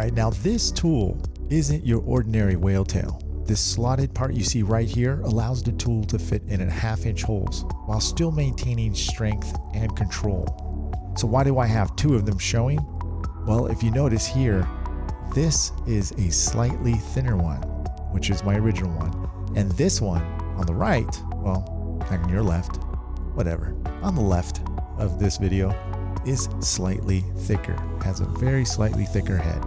right, now this tool isn't your ordinary whale tail. This slotted part you see right here allows the tool to fit in at 1/2-inch holes while still maintaining strength and control. So why do I have two of them showing? Well, if you notice here, this is a slightly thinner one, which is my original one. And this one on the right, well, on your left, whatever, on the left of this video is slightly thicker, has a very slightly thicker head.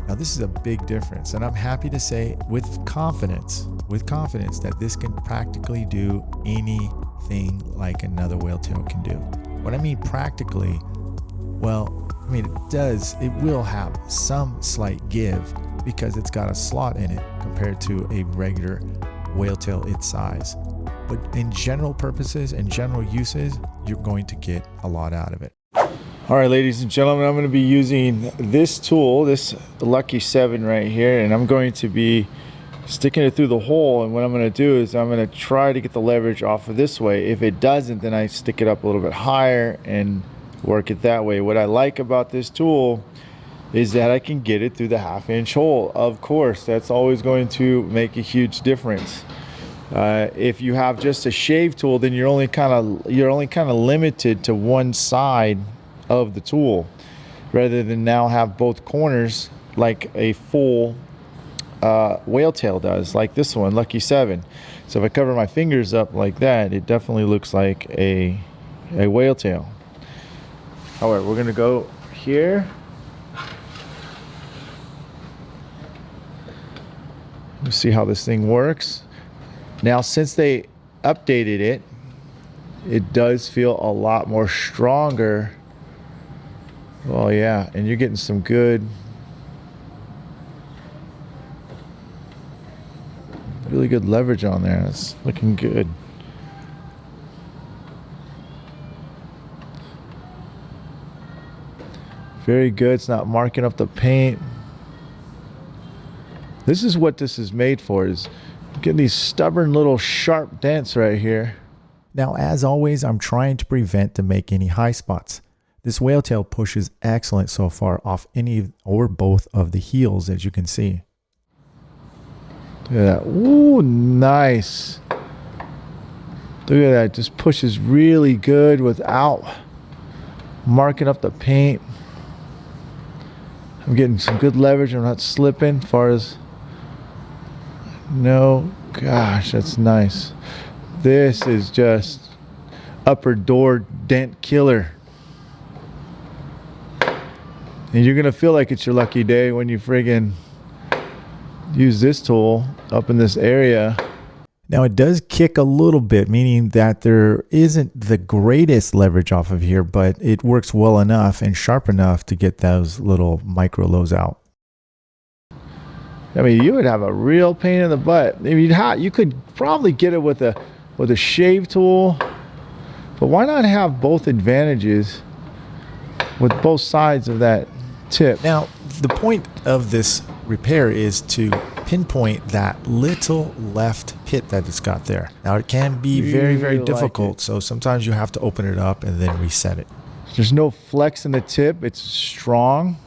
Now this is a big difference, and I'm happy to say with confidence that this can practically do anything like another whale tail can do. What I mean practically, well, I mean it will have some slight give because it's got a slot in it compared to a regular whale tail its size. But in general purposes and general uses, you're going to get a lot out of it. All right, ladies and gentlemen, I'm going to be using this tool, this Lucky 7 right here, and I'm going to be sticking it through the hole. And what I'm going to do is I'm going to try to get the leverage off of this way. If it doesn't, then I stick it up a little bit higher and work it that way. What I like about this tool is that I can get it through the 1/2-inch hole. Of course, that's always going to make a huge difference. If you have just a shave tool, then you're only kind of limited to one side of the tool, rather than now have both corners like a full whale tail does, like this one, Lucky 7. So if I cover my fingers up like that, it definitely looks like a whale tail. All right, we're gonna go here. Let's see how this thing works. Now, since they updated it, it does feel a lot more stronger. Oh yeah, and you're getting some really good leverage on there. It's looking good. Very good. It's not marking up the paint. This is what this is made for, is getting these stubborn little sharp dents right here. Now, as always, I'm trying to prevent to make any high spots. This whale tail pushes excellent so far off any or both of the heels, as you can see. Look at that. Ooh, nice. Look at that. Just pushes really good without marking up the paint. I'm getting some good leverage. I'm not slipping as far as... No, gosh, that's nice. This is just upper door dent killer. And you're gonna feel like it's your lucky day when you friggin' use this tool up in this area. Now it does kick a little bit, meaning that there isn't the greatest leverage off of here, but it works well enough and sharp enough to get those little micro lows out. I mean, you would have a real pain in the butt. I mean, you could probably get it with a shave tool, but why not have both advantages with both sides of that tip? Now, the point of this repair is to pinpoint that little left pit that it's got there. Now, it can be very, very difficult, so sometimes you have to open it up and then reset it. There's no flex in the tip. It's strong.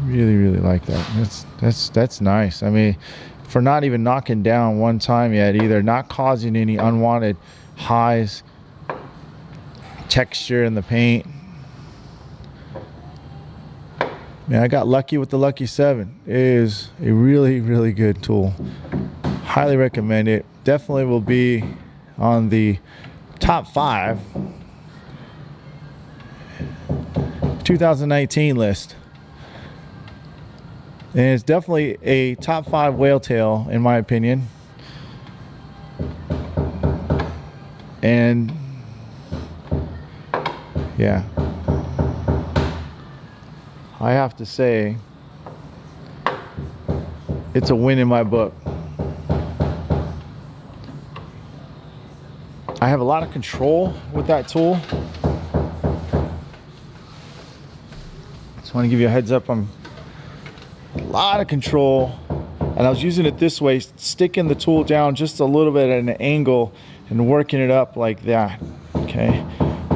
Really like that. That's nice. I mean, for not even knocking down one time yet either, not causing any unwanted highs, texture in the paint. Man, I got lucky with the Lucky 7. It is a really good tool. Highly recommend it. Definitely will be on the top 5 2019 list. And it's definitely a top 5 whale tail, in my opinion. And yeah, I have to say, it's a win in my book. I have a lot of control with that tool. Just want to give you a heads up. I'm a lot of control, and I was using it this way, sticking the tool down just a little bit at an angle and working it up like that. Okay,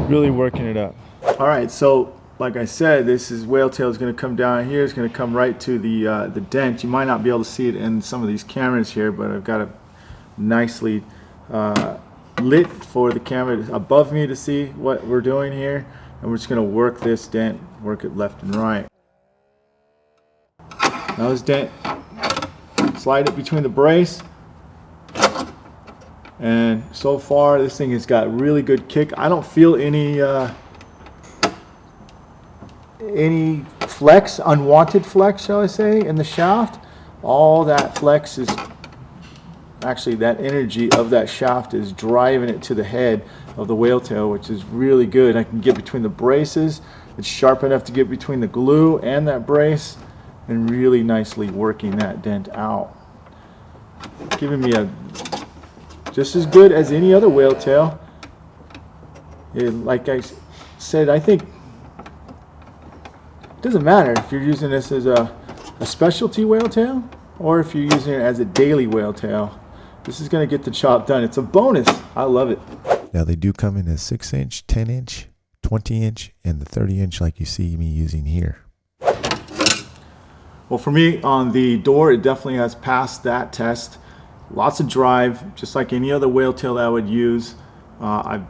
really working it up. All right, so like I said, this is whale tail is going to come down here. It's going to come right to the dent. You might not be able to see it in some of these cameras here, but I've got it nicely lit for the camera above me to see what we're doing here. And we're just going to work this dent, work it left and right. Now this dent, slide it between the brace. And so far this thing has got really good kick. I don't feel any flex, unwanted flex, shall I say, in the shaft. All that flex is actually, that energy of that shaft is driving it to the head of the whale tail, which is really good. I can get between the braces. It's sharp enough to get between the glue and that brace, and really nicely working that dent out, giving me a just as good as any other whale tail. Like I said, I think it doesn't matter if you're using this as a specialty whale tail or if you're using it as a daily whale tail. This is going to get the job done. It's a bonus. I love it. Now they do come in a 6-inch, 10-inch, 20-inch, and the 30-inch like you see me using here. Well, for me on the door, it definitely has passed that test. Lots of drive, just like any other whale tail that I would use. I'm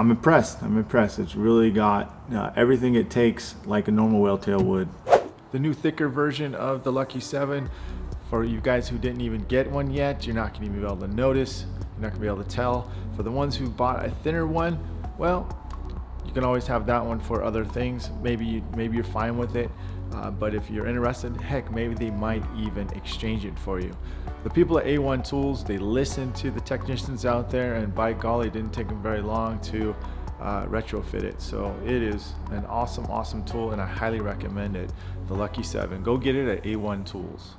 impressed. I'm impressed. It's really got everything it takes like a normal whale tail would. The new thicker version of the Lucky 7, for you guys who didn't even get one yet, you're not going to be able to notice. You're not going to be able to tell. For the ones who bought a thinner one, well, you can always have that one for other things. Maybe you're fine with it. But if you're interested, heck, maybe they might even exchange it for you. The people at A1 Tools, they listen to the technicians out there, and by golly, it didn't take them very long to retrofit it. So it is an awesome tool, and I highly recommend it. The Lucky 7. Go get it at A1 Tools.